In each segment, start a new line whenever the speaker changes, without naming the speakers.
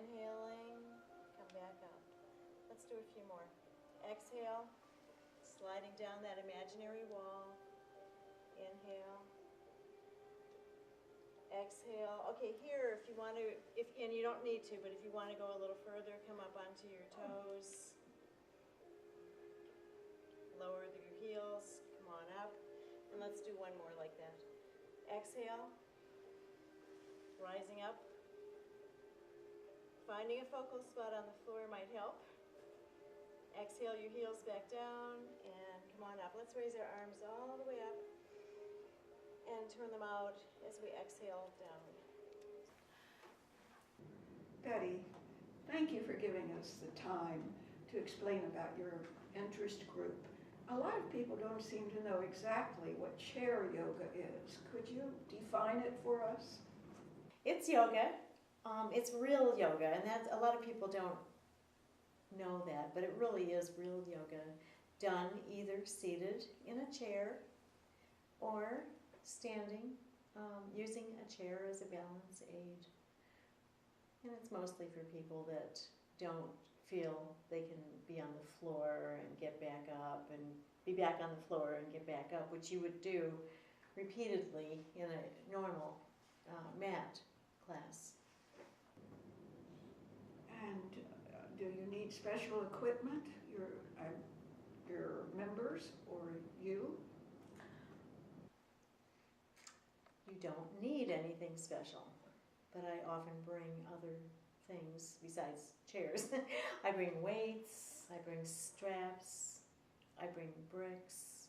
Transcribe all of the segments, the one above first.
Inhaling, come back up. Let's do a few more. Exhale, sliding down that imaginary wall. Inhale. Exhale. Okay, here, if you want to, and you don't need to, but if you want to go a little further, come up onto your toes. Lower your heels, come on up. And let's do one more like that. Exhale, rising up. Finding a focal spot on the floor might help. Exhale your heels back down and come on up. Let's raise our arms all the way up and turn them out as we exhale down.
Betty, thank you for giving us the time to explain about your interest group. A lot of people don't seem to know exactly what chair yoga is. Could you define it for us?
It's yoga. It's real yoga, and that's, a lot of people don't know that, but it really is real yoga, done either seated in a chair or standing, using a chair as a balance aid. And it's mostly for people that don't feel they can be on the floor and get back up and be back on the floor and get back up, which you would do repeatedly in a normal mat class.
And do you need special equipment, your members or you?
You don't need anything special, but I often bring other things besides chairs. I bring weights, I bring straps, I bring bricks.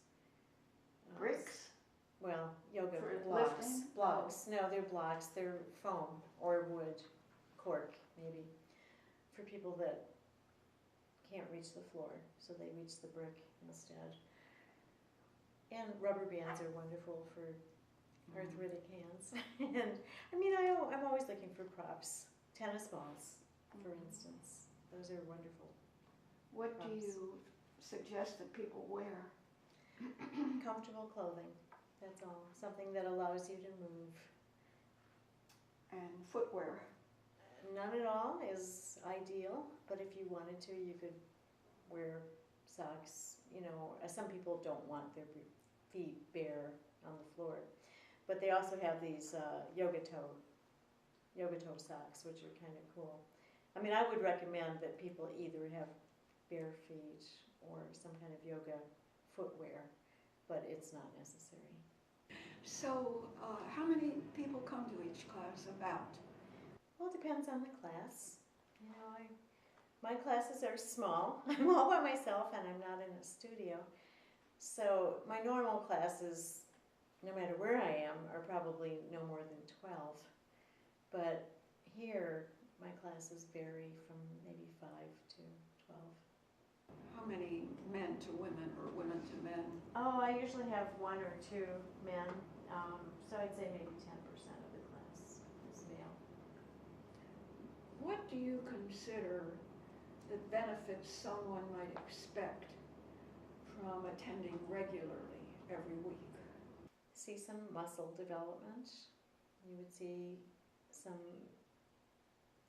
Bricks?
Well, yoga
For
blocks.
lifting?
Blocks. No, they're blocks. They're foam or wood, cork maybe, for people that can't reach the floor, so they reach the brick instead. And rubber bands are wonderful for arthritic hands. And I mean, I'm always looking for props. Tennis balls, for instance. Those are wonderful.
What
props.
do you suggest that people wear?
Comfortable clothing, that's all. Something that allows you to move.
And footwear?
None at all is ideal, but if you wanted to, you could wear socks. You know, some people don't want their feet bare on the floor, but they also have these yoga toe socks, which are kind of cool. I mean, I would recommend that people either have bare feet or some kind of yoga footwear, but it's not necessary.
So, how many people come to each class about?
Well, it depends on the class. You know, my classes are small. I'm all by myself and I'm not in a studio. So my normal classes, no matter where I am, are probably no more than 12. But here, my classes vary from maybe 5 to 12.
How many men to women or women to men?
Oh, I usually have 1 or 2 men, so I'd say maybe 10% of the class is male.
What do you consider the benefits someone might expect from attending regularly every week?
See some muscle development. You would see some,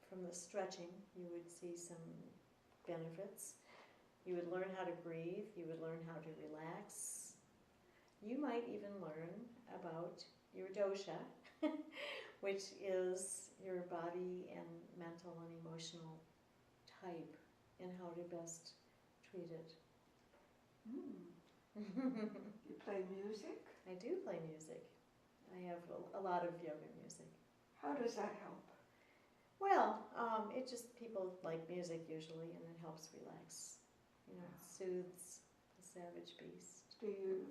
from the stretching, you would see some benefits. You would learn how to breathe. You would learn how to relax. You might even learn about your dosha, which is your body and mental and emotional type, and how to best treat it.
You play music?
I do play music. I have a lot of yoga music.
How does that help?
Well, it just, people like music usually, and it helps relax. You know, it soothes the savage beast.
Do you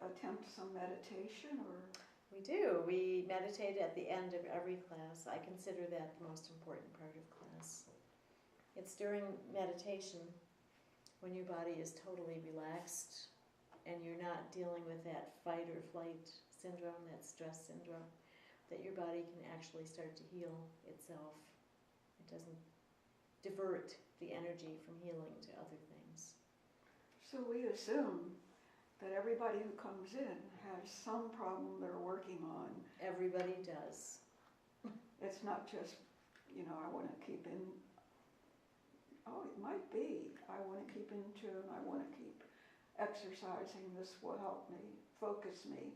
attempt some meditation or?
We do. We meditate at the end of every class. I consider that the most important part of class. It's during meditation when your body is totally relaxed and you're not dealing with that fight or flight syndrome, that stress syndrome, that your body can actually start to heal itself. It doesn't divert the energy from healing to other things.
So we assume that everybody who comes in has some problem they're working on.
Everybody does.
It's not just I want to keep in, oh, it might be, I want to keep in tune, I want to keep exercising, this will help me, focus me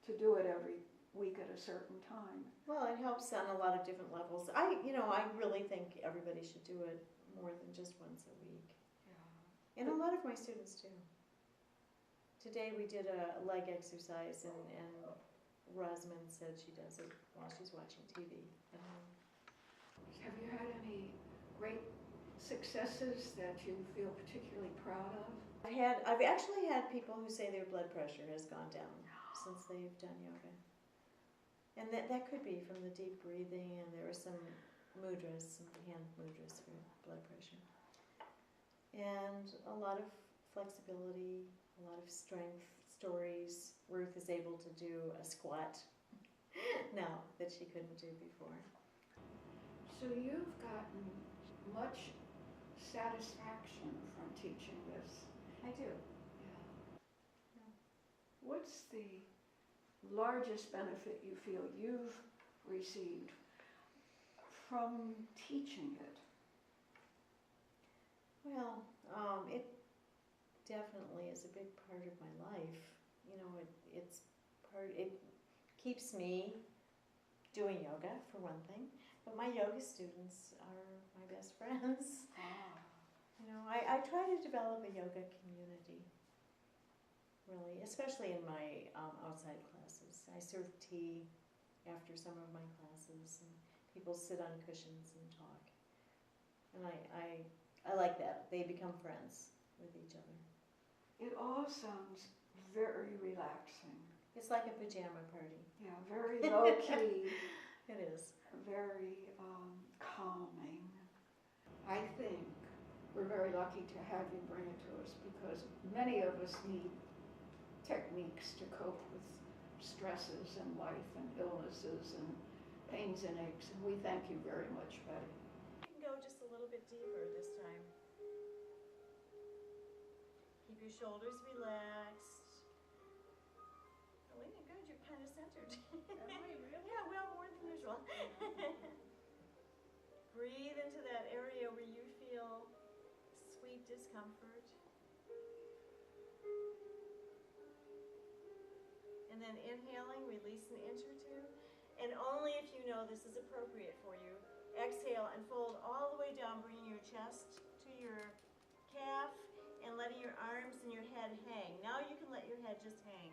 to do it every week at a certain time.
Well, it helps on a lot of different levels. I really think everybody should do it more than just once a week.
Yeah.
And a lot of my students do. Today we did a leg exercise, and Rosamond said she does it while she's watching TV at home.
Have you had any great successes that you feel particularly proud of?
I've actually had people who say their blood pressure has gone down since they've done yoga. And that could be from the deep breathing, and there are some mudras, some hand mudras for blood pressure. And a lot of flexibility, a lot of strength stories. Ruth is able to do a squat now that she couldn't do before.
So you've gotten much satisfaction from teaching this.
I do.
Yeah. What's the largest benefit you feel you've received from teaching it?
Well, it definitely is a big part of my life. It keeps me doing yoga, for one thing, but my yoga students are my best friends. I try to develop a yoga community, really, especially in my outside classes. I serve tea after some of my classes, and people sit on cushions and talk. And I like that. They become friends with each other.
It all sounds very relaxing.
It's like a pajama party.
Yeah, very low-key.
It is.
Very calming. I think we're very lucky to have you bring it to us, because many of us need techniques to cope with stresses in life and illnesses and pains and aches, and we thank you very much, Betty.
You can go just a little bit deeper this time. Keep your shoulders relaxed. Alina, good, you're kind of centered.
Am I really?
Yeah, well, more than usual. Breathe into that area where you feel sweet discomfort. And then inhaling, release an inch or two. And only if you know this is appropriate for you, exhale and fold all the way down, bringing your chest to your calf and letting your arms and your head hang. Now you can let your head just hang.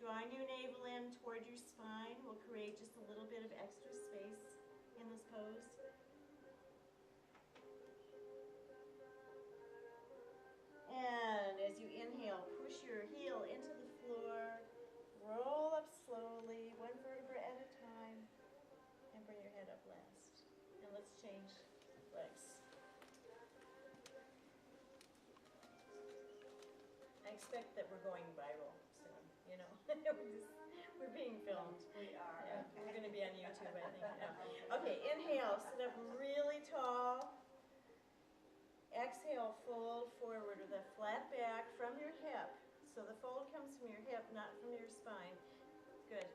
Drawing your navel in toward your spine will create just a little bit of extra space in this pose. And as you inhale, push your heel into the floor, roll up slowly, one vertebra at a time, and bring your head up last. And let's change legs. I expect that we're going viral soon, we're being filmed.
We are.
Yeah, we're going to be on YouTube, I think. Yeah. Okay, inhale, sit up really tall. Exhale, fold forward with a flat back from your hip. So the fold comes from your hip, not from your spine. Good.